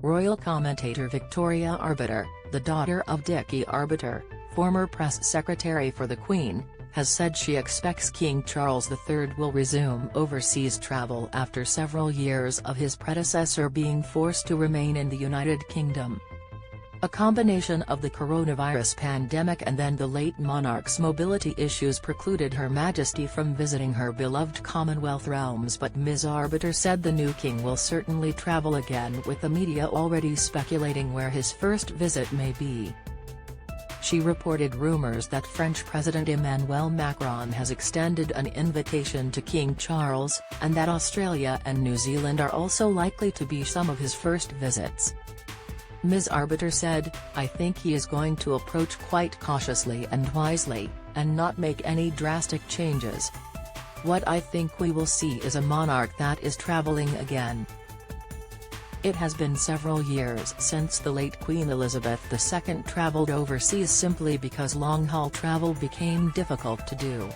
Royal commentator Victoria Arbiter, the daughter of Dickie Arbiter, former press secretary for the Queen, has said she expects King Charles III will resume overseas travel after several years of his predecessor being forced to remain in the United Kingdom. A combination of the coronavirus pandemic and then the late monarch's mobility issues precluded Her Majesty from visiting her beloved Commonwealth realms, but Ms Arbiter said the new king will certainly travel again, with the media already speculating where his first visit may be. She reported rumors that French President Emmanuel Macron has extended an invitation to King Charles, and that Australia and New Zealand are also likely to be some of his first visits. Ms Arbiter said, "I think he is going to approach quite cautiously and wisely, and not make any drastic changes. What I think we will see is a monarch that is travelling again." It has been several years since the late Queen Elizabeth II travelled overseas simply because long-haul travel became difficult to do.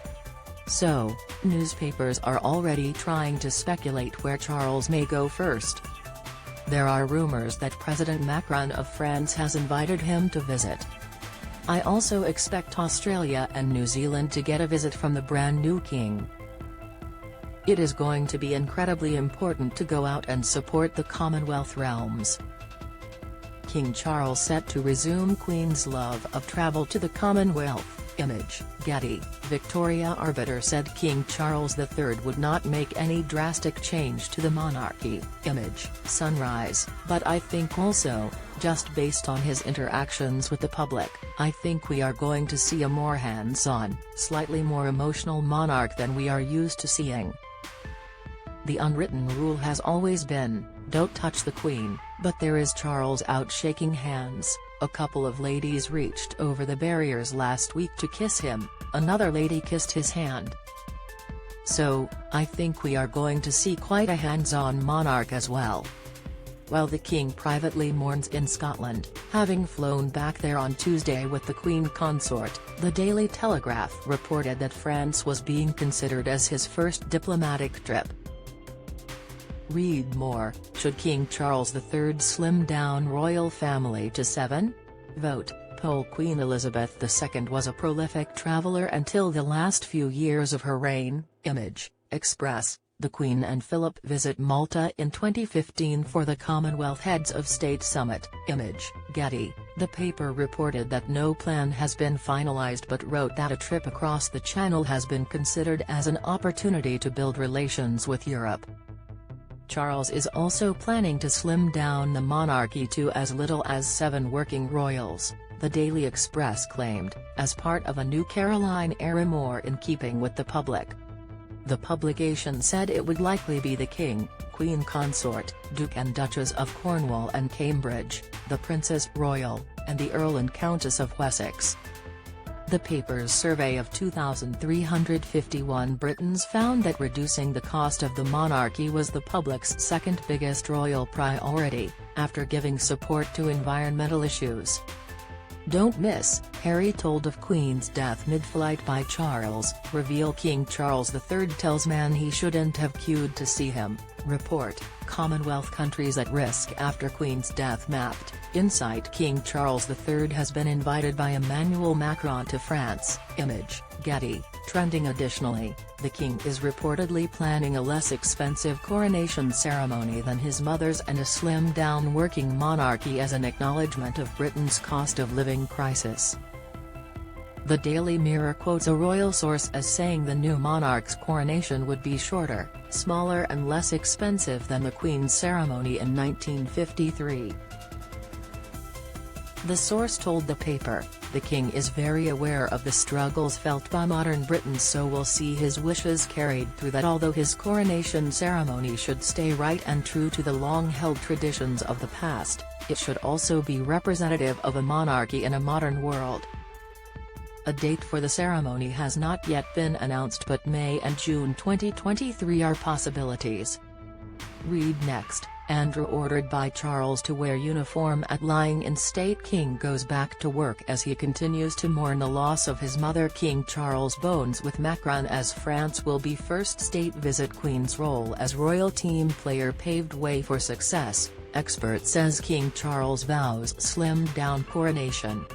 So, newspapers are already trying to speculate where Charles may go first. There are rumors that President Macron of France has invited him to visit. I also expect Australia and New Zealand to get a visit from the brand new king. It is going to be incredibly important to go out and support the Commonwealth realms. King Charles set to resume Queen's love of travel to the Commonwealth. Image, Getty. Victoria Arbiter said King Charles III would not make any drastic change to the monarchy. Image, Sunrise. But I think also, just based on his interactions with the public, I think we are going to see a more hands-on, slightly more emotional monarch than we are used to seeing. The unwritten rule has always been, don't touch the Queen, but there is Charles out shaking hands. A couple of ladies reached over the barriers last week to kiss him, another lady kissed his hand. So, I think we are going to see quite a hands-on monarch as well. While the king privately mourns in Scotland, having flown back there on Tuesday with the Queen consort, the Daily Telegraph reported that France was being considered as his first diplomatic trip. Read more. Should King Charles III slim down royal family to 7? Vote. Poll. Queen Elizabeth II was a prolific traveller until the last few years of her reign. Image, Express. The Queen and Philip visit Malta in 2015 for the Commonwealth Heads of State Summit. Image, Getty. The paper reported that no plan has been finalised but wrote that a trip across the Channel has been considered as an opportunity to build relations with Europe. Charles is also planning to slim down the monarchy to as little as 7 working royals, the Daily Express claimed, as part of a new Caroline-era more in keeping with the public. The publication said it would likely be the King, Queen Consort, Duke and Duchess of Cornwall and Cambridge, the Princess Royal, and the Earl and Countess of Wessex. The paper's survey of 2,351 Britons found that reducing the cost of the monarchy was the public's second biggest royal priority, after giving support to environmental issues. Don't miss, Harry told of Queen's death mid-flight by Charles, reveal King Charles III tells man he shouldn't have queued to see him, report, Commonwealth countries at risk after Queen's death mapped. Insight. King Charles III has been invited by Emmanuel Macron to France. Image, Getty. Trending. Additionally, the king is reportedly planning a less expensive coronation ceremony than his mother's and a slimmed-down working monarchy as an acknowledgement of Britain's cost of living crisis. The Daily Mirror quotes a royal source as saying the new monarch's coronation would be shorter, smaller and less expensive than the Queen's ceremony in 1953. The source told the paper, "The king is very aware of the struggles felt by modern Britons, so we'll see his wishes carried through that although his coronation ceremony should stay right and true to the long-held traditions of the past, it should also be representative of a monarchy in a modern world." A date for the ceremony has not yet been announced, but May and June 2023 are possibilities. Read next. Andrew ordered by Charles to wear uniform at lying in state. King goes back to work as he continues to mourn the loss of his mother. King Charles bones with Macron as France will be first state visit. Queen's role as royal team player paved way for success, Expert says King Charles vows slimmed down coronation.